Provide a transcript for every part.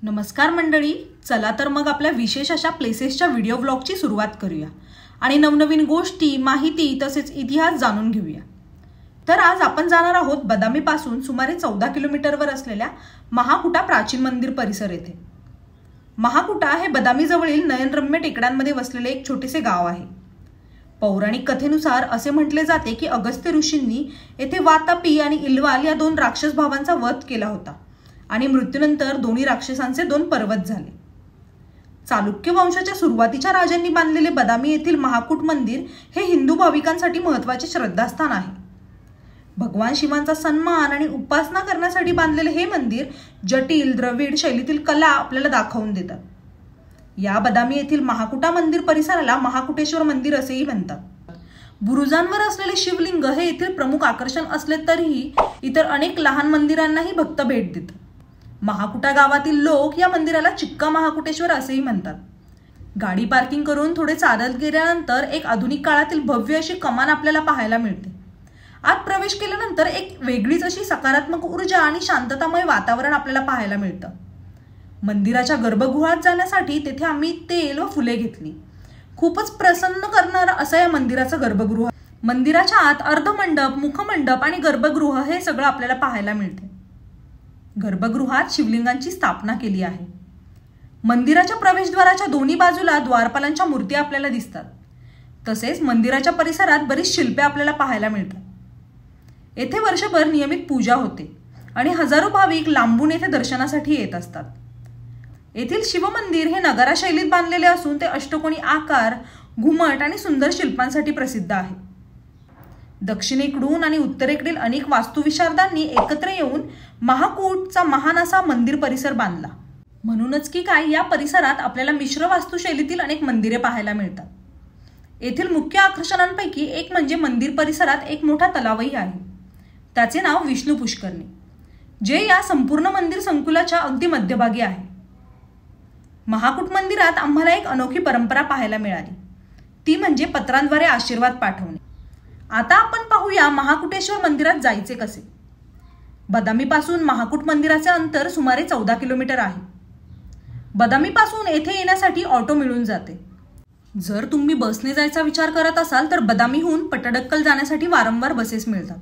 नमस्कार मंडळी, चला तर मग आपल्या विशेष अशा प्लेसेसच्या व्हिडिओ व्लॉगची सुरुवात करूया आणि नवनवीन गोष्टी, माहिती तसेच इतिहास जाणून घेऊया। तर आज आपण जाणार आहोत बदामी पासून सुमारे 14 किलोमीटरवर असलेल्या महाकुटा प्राचीन मंदिर परिसर येथे। महाकुटा हे बदामी जवळील नयनरम्य टेकड्यांमध्ये वसलेले एक छोटेसे गाव आहे। पौराणिक कथेनुसार असे म्हटले जाते की अगस्त्य ऋषींनी येथे वातापी आणि इल्वाल या दोन राक्षस भावांचा वध केला होता आणि मृत्यूनंतर दोन्ही राक्षसांचे 2 पर्वत झाले। चालुक्य वंशाच्या सुरुवातीच्या राजांनी बांधलेले बदामी येथील महाकूट मंदिर हे हिंदू भाविकांसाठी महत्त्वाचे श्रद्धास्थान आहे। भगवान शिवांचा सन्मान आणि उपासना करण्यासाठी बांधलेले हे मंदिर जटिल द्रविड शैलीतील कला आपल्याला दाखवून देतात। या बदामी येथील महाकुटा मंदिर परिसराला महाकुटेश्वर मंदिर असेही म्हणतात। बुरुजांवर असलेले शिवलिंग हे येथील प्रमुख आकर्षण असले तरीही इतर अनेक लहान मंदिरांनाही भक्त भेट देतात। महाकुटा गावातील लोक या मंदिराला चिक्का महाकुटेश्वर असेही म्हणतात। गाडी पार्किंग करून थोडे चालत गेल्यानंतर एक आधुनिक काळातील भव्य अशी कमान आपल्याला पाहायला मिळते। आत प्रवेश केल्यानंतर एक वेगळीच अशी सकारात्मक ऊर्जा आणि शांततामय वातावरण आपल्याला पाहायला मिळतं। मंदिराच्या गर्भगृहात जाण्यासाठी तेथे आम्ही तेल व फुले घेतली। खूपच प्रसन्न करणारा असं या मंदिराचं गर्भगृह। मंदिराच्या आत अर्धमंडप, मुखमंडप आणि गर्भगृह हे सगळं आपल्याला पाहायला मिळते। गर्भगृहात शिवलिंगांची स्थापना केली आहे। मंदिराच्या प्रवेशद्वाराच्या दोन्ही बाजूला द्वारपालांच्या मूर्ती आपल्याला दिसतात। तसेच मंदिराच्या परिसरात बरीच शिल्पे आपल्याला पाहायला मिळतात। येथे वर्षभर नियमित पूजा होते आणि हजारो भाविक लांबून येथे दर्शनासाठी येत असतात। येथील शिवमंदिर हे नगारा शैलीत बांधलेले असून ते अष्टकोनी आकार, घुमट आणि सुंदर शिल्पांसाठी प्रसिद्ध आहे। दक्षिणेकडून आणि उत्तरेकडील अनेक वास्तुविशारदांनी एकत्र येऊन महाकूटचा महान असा मंदिर परिसर बांधला। म्हणूनच की काय या परिसरात आपल्याला मिश्र वास्तुशैलीतील अनेक मंदिरे पाहायला मिळतात। येथील मुख्य आकर्षणांपैकी एक म्हणजे मंदिर परिसरात एक मोठा तलावही आहे। त्याचे नाव विष्णू पुष्करणी, जे या संपूर्ण मंदिर संकुलाच्या अगदी मध्यभागी आहे। महाकूट मंदिरात आम्हाला एक अनोखी परंपरा पाहायला मिळाली, ती म्हणजे पत्रांद्वारे आशीर्वाद पाठवणे। आता आपण पाहूया महाकुटेश्वर मंदिरात जायचे कसे। बदामी पासून महाकूट मंदिराचे अंतर सुमारे 14 किलोमीटर आहे। बदामी पासून येथे येण्यासाठी ऑटो मिळून जाते। जर तुम्ही बसने जायचा विचार करत असाल तर बदामीहून पट्टडकल जाण्यासाठी वारंवार बसेस मिळतात।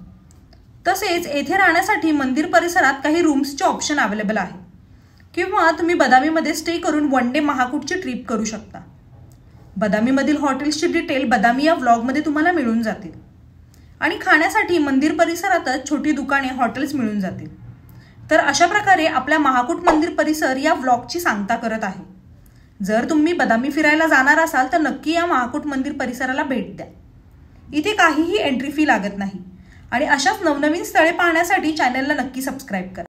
तसेच येथे राहण्यासाठी मंदिर परिसरात काही रूम्सचे ऑप्शन अवेलेबल आहे किंवा तुम्ही बदामीमध्ये स्टे करून वन डे महाकूटची ट्रिप करू शकता। बदामीमधील हॉटेल्सची डिटेल बदामी या व्लॉगमध्ये तुम्हाला मिळून जातील आणि खाण्यासाठी मंदिर परिसरातच छोटी दुकाने, हॉटेल्स मिळून जातील। तर अशा प्रकारे आपल्या महाकूट मंदिर परिसर या व्लॉगची सांगता करत आहे। जर तुम्ही बदामी फिरायला जाणार असाल तर नक्की या महाकूट मंदिर परिसराला भेट द्या। इथे काहीही एंट्री फी लागत नाही आणि अशाच नवनवीन स्थळे पाहण्यासाठी चॅनलला नक्की सबस्क्राईब करा।